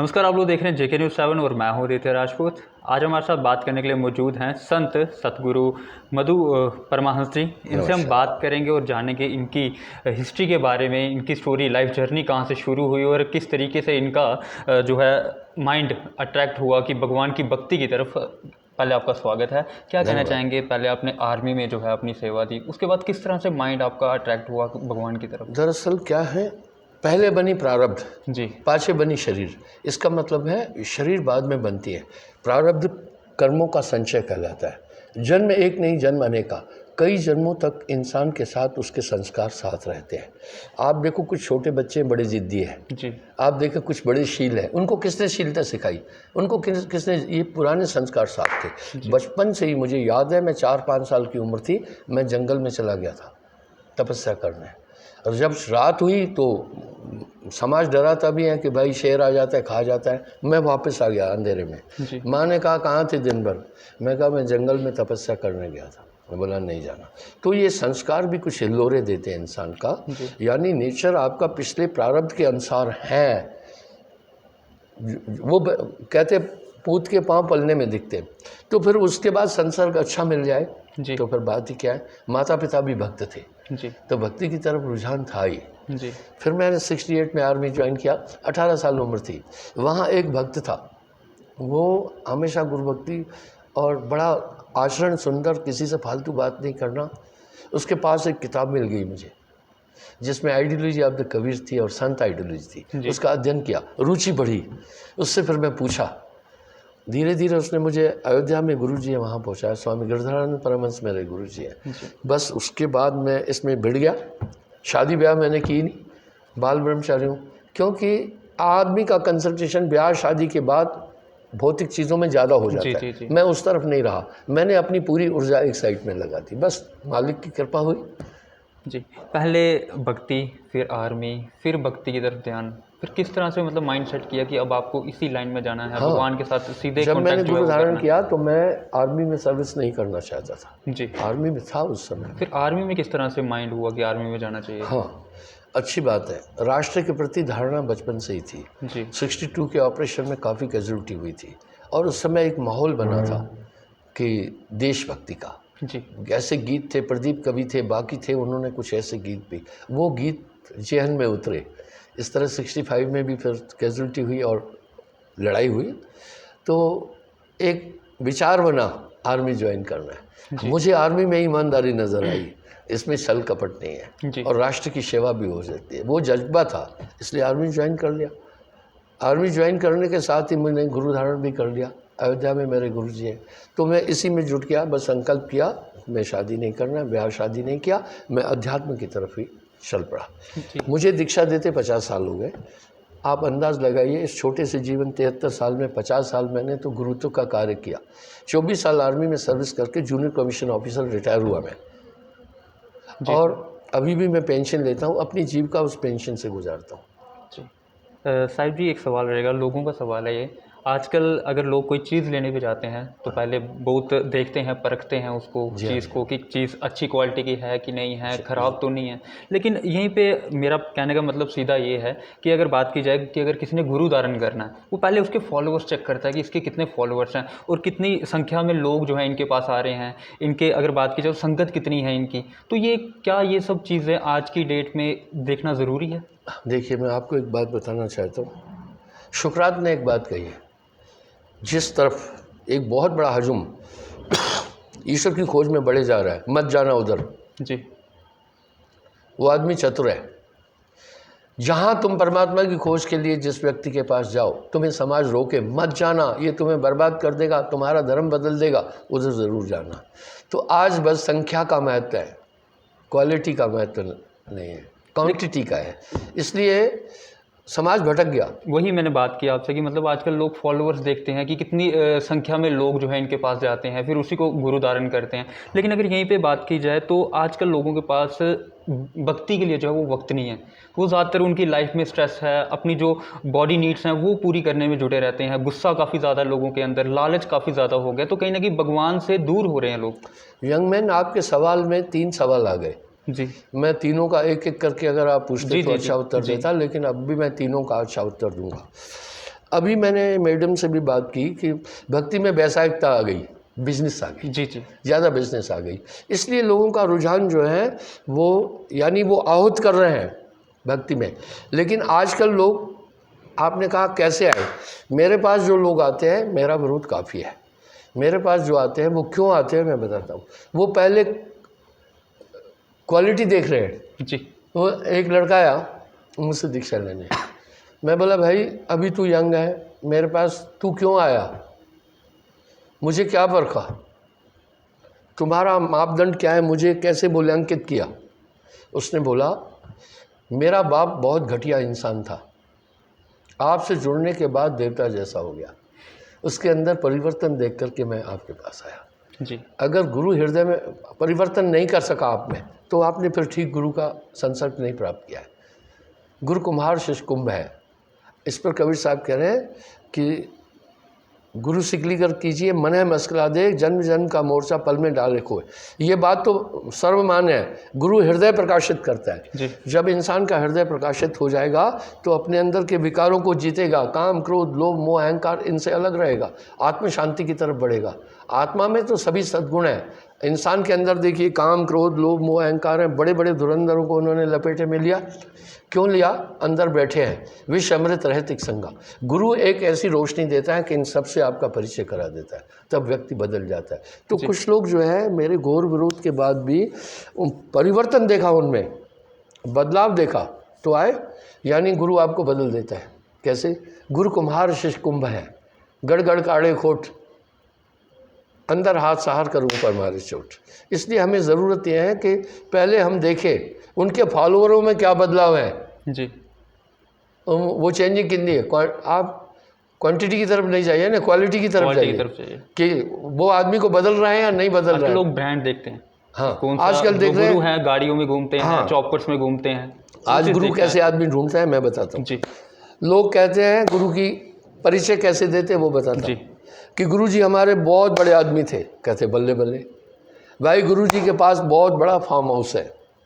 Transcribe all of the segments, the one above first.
नमस्कार, आप लोग देख रहे हैं जेके न्यूज़ 7 और मैं हूं आदित्य राजपूत। आज हमारे साथ बात करने के लिए मौजूद हैं संत सतगुरु मधु परमहंस जी। इनसे हम बात करेंगे और जानेंगे इनकी हिस्ट्री के बारे में, इनकी स्टोरी, लाइफ जर्नी कहां से शुरू हुई और किस तरीके से इनका जो है माइंड अट्रैक्ट हुआ कि भगवान की भक्ति की तरफ। पहले आपका स्वागत है। क्या कहना चाहेंगे? पहले आपने आर्मी में जो है अपनी सेवा दी, उसके बाद किस तरह से माइंड आपका अट्रैक्ट हुआ भगवान की तरफ? दरअसल क्या है, पहले बनी प्रारब्ध जी, पाछे बनी शरीर। इसका मतलब है शरीर बाद में बनती है। प्रारब्ध कर्मों का संचय कहलाता है। जन्म एक नहीं, जन्म अनेका। कई जन्मों तक इंसान के साथ उसके संस्कार साथ रहते हैं। आप देखो, कुछ छोटे बच्चे बड़े जिद्दी हैं। जी, आप देखो कुछ बड़े शील है। उनको किसने शीलता सिखाई? उनको किसने? ये पुराने संस्कार साथ थे। बचपन से ही मुझे याद है, मैं 4-5 साल की उम्र थी, मैं जंगल में चला गया था तपस्या करने। और जब रात हुई तो समाज डराता भी है कि भाई शेर आ जाता है, खा जाता है। मैं वापस आ गया अंधेरे में। जी, माँ ने कहा कहाँ थे दिन भर? मैं कहा मैं जंगल में तपस्या करने गया था। मैं बोला नहीं जाना। तो ये संस्कार भी कुछ हिलोरे देते हैं इंसान का, यानी नेचर आपका पिछले प्रारब्ध के अनुसार है। वो कहते पूत के पांव पलने में दिखते। तो फिर उसके बाद संसर्ग अच्छा मिल जाए जी, तो फिर बात ही क्या है। माता पिता भी भक्त थे, जी, तो भक्ति की तरफ रुझान था ही। जी, फिर मैंने 68 में आर्मी ज्वाइन किया। 18 साल उम्र थी। वहाँ एक भक्त था, वो हमेशा गुरु भक्ति और बड़ा आचरण सुंदर, किसी से फालतू बात नहीं करना। उसके पास एक किताब मिल गई मुझे जिसमें आइडियोलॉजी ऑफ द कबीर थी और संत आइडियोलॉजी थी। उसका अध्ययन किया, रुचि बढ़ी। उससे फिर मैं पूछा, धीरे धीरे उसने मुझे अयोध्या में गुरु जी है वहाँ पहुँचाया। स्वामी गिरधरानंद परमहंस मेरे गुरु जी हैं। बस उसके बाद मैं इसमें भिड़ गया। शादी ब्याह मैंने की नहीं, बाल ब्रह्मचारी हूँ। क्योंकि आदमी का कंसंट्रेशन ब्याह शादी के बाद भौतिक चीज़ों में ज़्यादा हो जाता जी, है। जी। मैं उस तरफ नहीं रहा। मैंने अपनी पूरी ऊर्जा एक साइड में लगा दी। बस मालिक की कृपा हुई। जी, पहले भक्ति, फिर आर्मी, फिर भक्ति की तरफ ध्यान, फिर किस तरह से मतलब माइंड सेट किया कि अब आपको इसी लाइन में जाना है, हाँ, भगवान के साथ सीधे जब मैंने कॉन्टैक्ट जो है गुरु वो धारण करना है? किया तो मैं आर्मी में सर्विस नहीं करना चाहता था। जी, आर्मी में था उस समय। फिर आर्मी में किस तरह से माइंड हुआ कि आर्मी में जाना चाहिए? हाँ, अच्छी बात है। राष्ट्र के प्रति धारणा बचपन से ही थी। जी, 62 के ऑपरेशन में काफ़ी कैजुअलिटी हुई थी और उस समय एक माहौल बना था कि देशभक्ति का। जी, ऐसे गीत थे, प्रदीप कवि थे, बाकी थे, उन्होंने कुछ ऐसे गीत भी, वो गीत जेहन में उतरे। इस तरह 65 में भी फिर कैजुअलिटी हुई और लड़ाई हुई। तो एक विचार बना आर्मी ज्वाइन करना है। मुझे आर्मी में ईमानदारी नज़र आई, इसमें छल कपट नहीं है जी, और राष्ट्र की सेवा भी हो सकती है। वो जज्बा था, इसलिए आर्मी ज्वाइन कर लिया। आर्मी ज्वाइन करने के साथ ही मैंने गुरु धारण भी कर लिया। अयोध्या में मेरे गुरु जी हैं, तो मैं इसी में जुट गया। बस संकल्प किया, मैं शादी नहीं करना, ब्याह शादी नहीं किया, मैं अध्यात्म की तरफ ही चल पड़ा। जी, मुझे दीक्षा देते 50 साल हो गए। आप अंदाज़ लगाइए, इस छोटे से जीवन 73 साल में 50 साल मैंने तो गुरुत्व का कार्य किया। 24 साल आर्मी में सर्विस करके जूनियर कमीशन ऑफिसर रिटायर हुआ मैं। जी, और अभी भी मैं पेंशन लेता हूँ, अपनी जीविका उस पेंशन से गुजारता हूँ। जी। साहिब जी, एक सवाल रहेगा, लोगों का सवाल है ये। आजकल अगर लोग कोई चीज़ लेने भी जाते हैं तो पहले बहुत देखते हैं, परखते हैं उसको, जी हाँ, चीज़ को कि चीज़ अच्छी क्वालिटी की है कि नहीं है, ख़राब तो नहीं है। लेकिन यहीं पे मेरा कहने का मतलब सीधा ये है कि अगर बात की जाए कि अगर किसी ने गुरु धारण करना है, वो पहले उसके फॉलोअर्स चेक करता है कि इसके कितने फॉलोअर्स हैं और कितनी संख्या में लोग जो हैं इनके पास आ रहे हैं, इनके अगर बात की जाए तो संगत कितनी है इनकी। तो ये क्या ये सब चीज़ें आज की डेट में देखना ज़रूरी है? देखिए मैं आपको एक बात बताना चाहता हूँ। शुक्रात ने एक बात कही है, जिस तरफ एक बहुत बड़ा हजूम ईश्वर की खोज में बढ़े जा रहा है, मत जाना उधर। जी, वो आदमी चतुर है। जहाँ तुम परमात्मा की खोज के लिए जिस व्यक्ति के पास जाओ, तुम्हें समाज रोके मत जाना, ये तुम्हें बर्बाद कर देगा, तुम्हारा धर्म बदल देगा, उधर ज़रूर जाना। तो आज बस संख्या का महत्व है, क्वालिटी का महत्व नहीं है, क्वांटिटी का है। इसलिए समाज भटक गया। वही मैंने बात की आपसे कि मतलब आजकल लोग फॉलोअर्स देखते हैं कि कितनी संख्या में लोग जो है इनके पास जाते हैं, फिर उसी को गुरु धारण करते हैं। लेकिन अगर यहीं पे बात की जाए तो आजकल लोगों के पास भक्ति के लिए जो है वो वक्त नहीं है। वो ज़्यादातर उनकी लाइफ में स्ट्रेस है, अपनी जो बॉडी नीड्स हैं वो पूरी करने में जुटे रहते हैं। गुस्सा काफ़ी ज़्यादा लोगों के अंदर, लालच काफ़ी ज़्यादा हो गया, तो कहीं ना कहीं भगवान से दूर हो रहे हैं लोग। यंग मैन, आपके सवाल में 3 सवाल आ गए। जी, मैं तीनों का एक एक करके अगर आप पूछते जी, तो जी, अच्छा जी, उत्तर जी, देता, लेकिन अब भी मैं तीनों का अच्छा उत्तर दूंगा। अभी मैंने मैडम से भी बात की कि भक्ति में वैसायिकता आ गई, बिजनेस आ गई, जी जी ज़्यादा बिजनेस आ गई, इसलिए लोगों का रुझान जो है वो यानी वो आहूत कर रहे हैं भक्ति में। लेकिन आजकल लोग, आपने कहा कैसे आए, मेरे पास जो लोग आते हैं मेरा विरोध काफ़ी है। मेरे पास जो आते हैं वो क्यों आते हैं मैं बताता हूँ। वो पहले क्वालिटी देख रहे हैं। जी वो एक लड़का आया मुझसे दीक्षा लेने, मैं बोला भाई अभी तू यंग है, मेरे पास तू क्यों आया, मुझे क्या परखा, तुम्हारा मापदंड क्या है, मुझे कैसे मूल्यांकित किया। उसने बोला मेरा बाप बहुत घटिया इंसान था, आपसे जुड़ने के बाद देवता जैसा हो गया, उसके अंदर परिवर्तन देख करके मैं आपके पास आया। जी अगर गुरु हृदय में परिवर्तन नहीं कर सका आप में, तो आपने फिर ठीक गुरु का संसर्ग नहीं प्राप्त किया है। गुरु कुम्हार शिष्य कुंभ है, इस पर कबीर साहब कह रहे हैं कि गुरु सिकली कर कीजिए मन है मस्करा दे, जन्म जन्म का मोर्चा पल में डाले खोए। ये बात तो सर्वमान्य है, गुरु हृदय प्रकाशित करता है। जी जब इंसान का हृदय प्रकाशित हो जाएगा तो अपने अंदर के विकारों को जीतेगा, काम क्रोध लोभ मोह अहंकार इनसे अलग रहेगा, आत्म शांति की तरफ बढ़ेगा। आत्मा में तो सभी सद्गुण हैं, इंसान के अंदर देखिए काम क्रोध लोभ मोह अहंकार हैं। बड़े बड़े धुरंधरों को उन्होंने लपेटे में लिया, क्यों लिया, अंदर बैठे हैं, विष अमृत रहतिक संगा। गुरु एक ऐसी रोशनी देता है कि इन सब से आपका परिचय करा देता है, तब व्यक्ति बदल जाता है। तो कुछ लोग जो है मेरे घोर विरोध के बाद भी परिवर्तन देखा, उनमें बदलाव देखा तो आए, यानी गुरु आपको बदल देता है। कैसे? गुरु कुम्हार शिष्य कुंभ है, गड़ गड़ काढ़े खोट, अंदर हाथ सहार कर ऊपर मारे चोट। इसलिए हमें ज़रूरत यह है कि पहले हम देखें उनके फॉलोअरों में क्या बदलाव है। जी वो चेंजिंग कितनी है, आप क्वांटिटी की तरफ नहीं जाइए ना, क्वालिटी की तरफ क्वालिटी की जाइए तरफ चाहिए। कि वो आदमी को बदल रहे हैं या नहीं बदल आजकल रहे हैं। लोग ब्रांड देखते हैं, हाँ, कौन सा आजकल जो देख रहे गुरु हैं। हैं गाड़ियों में घूमते हैं, हाँ। चौपर्स में घूमते हैं, वो आज चीज़ गुरु देखते कैसे आदमी ढूंढता है मैं बताता हैं। हूँ। जी लोग कहते हैं गुरु की परिचय कैसे देते हैं वो बताता जी हूँ कि गुरु जी हमारे बहुत बड़े आदमी थे। कहते बल्ले बल्ले भाई, गुरु जी के पास बहुत बड़ा फार्म हाउस है।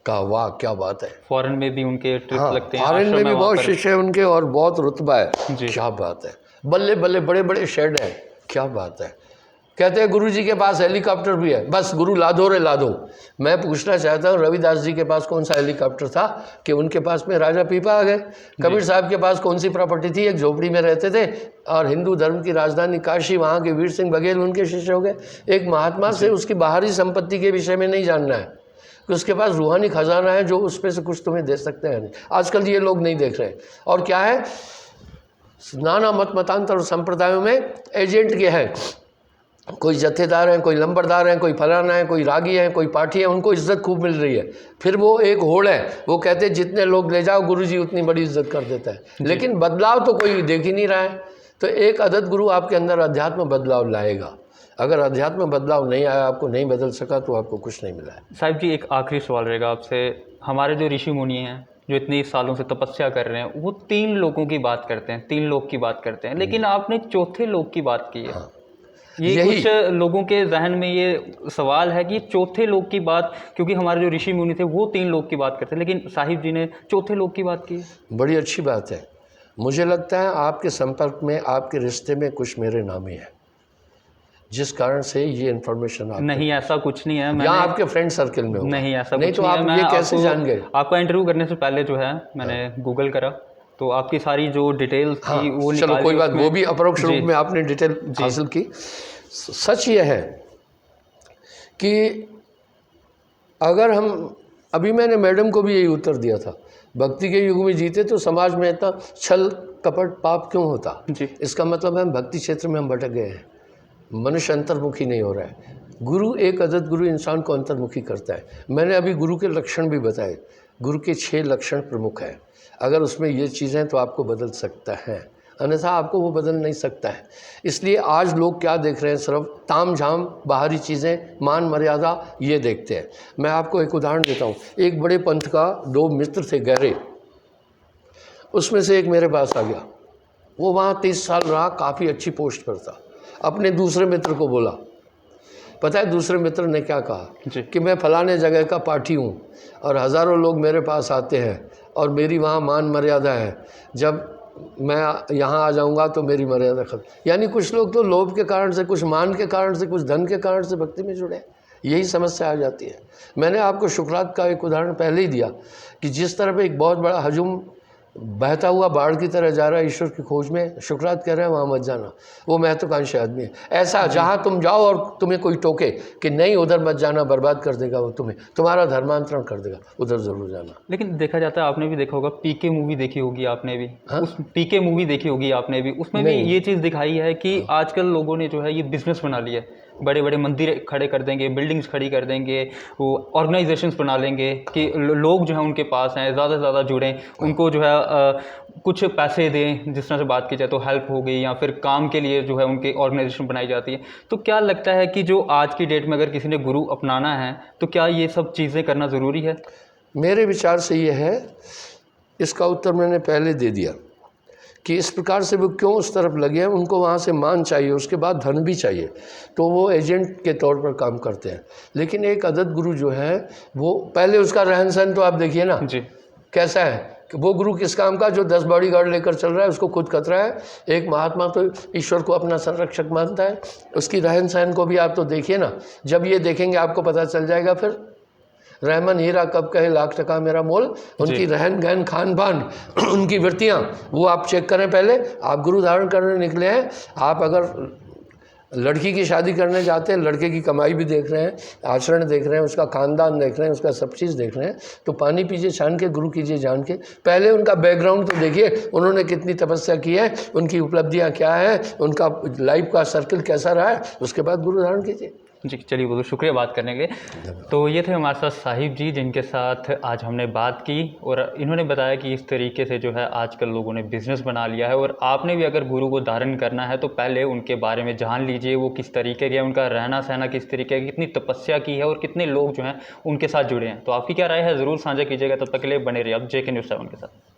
कहा वाह क्या बात है। फॉरेन में भी उनके ट्रिप हाँ, लगते हैं, फॉरेन आश्रम में है भी वहाँ बहुत पर। शिष्य है उनके और बहुत रुतबा है। जी। क्या बात है, बल्ले बल्ले बड़े बड़े शेड है, क्या बात है। कहते हैं गुरु जी के पास हेलीकॉप्टर भी है, बस गुरु लादो रे लादो। मैं पूछना चाहता हूँ रविदास जी के पास कौन सा हेलीकॉप्टर था कि उनके पास में राजा पीपा आ गए। कबीर साहब के पास कौन सी प्रॉपर्टी थी, एक झोपड़ी में रहते थे और हिंदू धर्म की राजधानी काशी, वहाँ के वीर सिंह बघेल उनके शिष्य हो गए। एक महात्मा से उसकी बाहरी संपत्ति के विषय में नहीं जानना है कि उसके पास रूहानी खजाना है जो उसमें से कुछ तुम्हें दे सकते हैं। आजकल ये लोग नहीं देख रहे। और क्या है, नाना मत मतांतर और संप्रदायों में एजेंट के हैं, कोई जत्थेदार हैं, कोई लंबरदार हैं, कोई फलाना है, कोई रागी है, कोई पाठी है, उनको इज्जत खूब मिल रही है। फिर वो एक होड़ है, वो कहते हैं जितने लोग ले जाओ गुरुजी उतनी बड़ी इज्जत कर देता है। लेकिन बदलाव तो कोई देख ही नहीं रहा है। तो एक अदद गुरु आपके अंदर अध्यात्म बदलाव लाएगा। अगर अध्यात्म बदलाव नहीं आया, आपको नहीं बदल सका, तो आपको कुछ नहीं मिला है। साहिब जी एक आखिरी सवाल रहेगा आपसे। हमारे जो ऋषि मुनि हैं जो इतने सालों से तपस्या कर रहे हैं, वो 3 लोगों की बात करते हैं, 3 लोक की बात करते हैं, लेकिन आपने चौथे लोक की बात की है। हाँ। ये कुछ लोगों के जहन में ये सवाल है कि चौथे लोक की बात, क्योंकि हमारे जो ऋषि मुनि थे वो 3 लोक की बात करते हैं, लेकिन साहिब जी ने चौथे लोक की बात की। बड़ी अच्छी बात है। मुझे लगता है आपके संपर्क में, आपके रिश्ते में कुछ मेरे नामी है, जिस कारण से ये इन्फॉर्मेशन आप नहीं, ऐसा कुछ नहीं है। या आपके फ्रेंड सर्कल में होगा। नहीं, ऐसा नहीं कुछ तो नहीं आप है। मैं ये कैसे जान गए? आपका इंटरव्यू करने से पहले जो है मैंने गूगल करा, तो आपकी सारी जो डिटेल्स थी वो चलो निकाली कोई बात, उसमें। वो भी अपरोक्ष रूप में आपने डिटेल हासिल की। सच ये है कि अगर हम, अभी मैंने मैडम को भी यही उत्तर दिया था, भक्ति के युग में जीते तो समाज में इतना छल कपट पाप क्यों होता। जी इसका मतलब है भक्ति क्षेत्र में हम भटक गए हैं, मनुष्य अंतर्मुखी नहीं हो रहा है। गुरु एक अदद गुरु इंसान को अंतर्मुखी करता है। मैंने अभी गुरु के लक्षण भी बताए। गुरु के 6 लक्षण प्रमुख हैं। अगर उसमें ये चीज़ें तो आपको बदल सकता है, अन्यथा आपको वो बदल नहीं सकता है। इसलिए आज लोग क्या देख रहे हैं, सिर्फ ताम झाम बाहरी चीज़ें, मान मर्यादा ये देखते हैं। मैं आपको एक उदाहरण देता हूँ। एक बड़े पंथ का 2 मित्र थे गहरे, उसमें से एक मेरे पास आ गया। वो वहाँ 30 साल रहा, काफ़ी अच्छी पोस्ट पर था। अपने दूसरे मित्र को बोला, पता है दूसरे मित्र ने क्या कहा कि मैं फलाने जगह का पाठी हूँ और हज़ारों लोग मेरे पास आते हैं और मेरी वहाँ मान मर्यादा है। जब मैं यहाँ आ जाऊँगा तो मेरी मर्यादा खत्म। यानी कुछ लोग तो लोभ के कारण से, कुछ मान के कारण से, कुछ धन के कारण से भक्ति में जुड़े, यही समस्या आ जाती है। मैंने आपको शुक्रात का एक उदाहरण पहले ही दिया कि जिस तरफ एक बहुत बड़ा हजूम बहता हुआ बाढ़ की तरह जा रहा है ईश्वर की खोज में, शुक्रात कह रहे हैं वहाँ मत जाना, वो महत्वाकांक्षी आदमी है। ऐसा जहाँ तुम जाओ और तुम्हें कोई टोके कि नहीं उधर मत जाना, बर्बाद कर देगा वो तुम्हें, तुम्हारा धर्मांतरण कर देगा, उधर ज़रूर जाना। लेकिन देखा जाता है, आपने भी देखा होगा, पीके मूवी देखी होगी आपने भी, हाँ? उस पीके मूवी देखी होगी आपने भी, उसमें भी नहीं। ये चीज़ दिखाई है कि आजकल लोगों ने जो है ये बिजनेस बना लिया है। बड़े बड़े मंदिर खड़े कर देंगे, बिल्डिंग्स खड़ी कर देंगे, वो ऑर्गेनाइजेशंस बना लेंगे कि लोग जो है उनके पास हैं, ज़्यादा से ज़्यादा जुड़ें, उनको जो है कुछ पैसे दें, जिस तरह से बात की जाए तो हेल्प हो गई, या फिर काम के लिए जो है उनकी ऑर्गेनाइजेशन बनाई जाती है। तो क्या लगता है कि जो आज की डेट में अगर किसी ने गुरु अपनाना है तो क्या ये सब चीज़ें करना ज़रूरी है? मेरे विचार से ये है, इसका उत्तर मैंने पहले दे दिया कि इस प्रकार से वो क्यों उस तरफ लगे हैं। उनको वहाँ से मान चाहिए, उसके बाद धन भी चाहिए, तो वो एजेंट के तौर पर काम करते हैं। लेकिन एक अदद गुरु जो है, वो पहले उसका रहन सहन तो आप देखिए ना जी। कैसा है कि वो गुरु किस काम का, जो 10 बॉडीगार्ड लेकर चल रहा है, उसको खुद खतरा है। एक महात्मा तो ईश्वर को अपना संरक्षक मानता है, उसकी रहन सहन को भी आप तो देखिए ना। जब ये देखेंगे आपको पता चल जाएगा फिर। रहमन हीरा कब कहे लाख टका मेरा मोल, उनकी रहन गहन खान पान उनकी वृत्तियाँ वो आप चेक करें पहले। आप गुरु धारण करने निकले हैं, आप अगर लड़की की शादी करने जाते हैं, लड़के की कमाई भी देख रहे हैं, आचरण देख रहे हैं, उसका खानदान देख रहे हैं, उसका सब चीज़ देख रहे हैं, तो पानी पीजिए छान के, गुरु कीजिए जान के। पहले उनका बैकग्राउंड तो देखिए, उन्होंने कितनी तपस्या की है, उनकी उपलब्धियाँ क्या है, उनका लाइफ का सर्कल कैसा रहा है, उसके बाद गुरु धारण कीजिए। जी, चलिए बहुत शुक्रिया बात करने के लिए। तो ये थे हमारे साथ साहिब जी, जिनके साथ आज हमने बात की, और इन्होंने बताया कि इस तरीके से जो है आजकल लोगों ने बिज़नेस बना लिया है, और आपने भी अगर गुरु को धारण करना है तो पहले उनके बारे में जान लीजिए, वो किस तरीके के हैं, उनका रहना सहना किस तरीके का, कितनी तपस्या की है और कितने लोग जो हैं उनके साथ जुड़े हैं। तो आपकी क्या राय है ज़रूर साझा कीजिएगा। तब तक के लिए बने रहिए आप JK News 7 के साथ।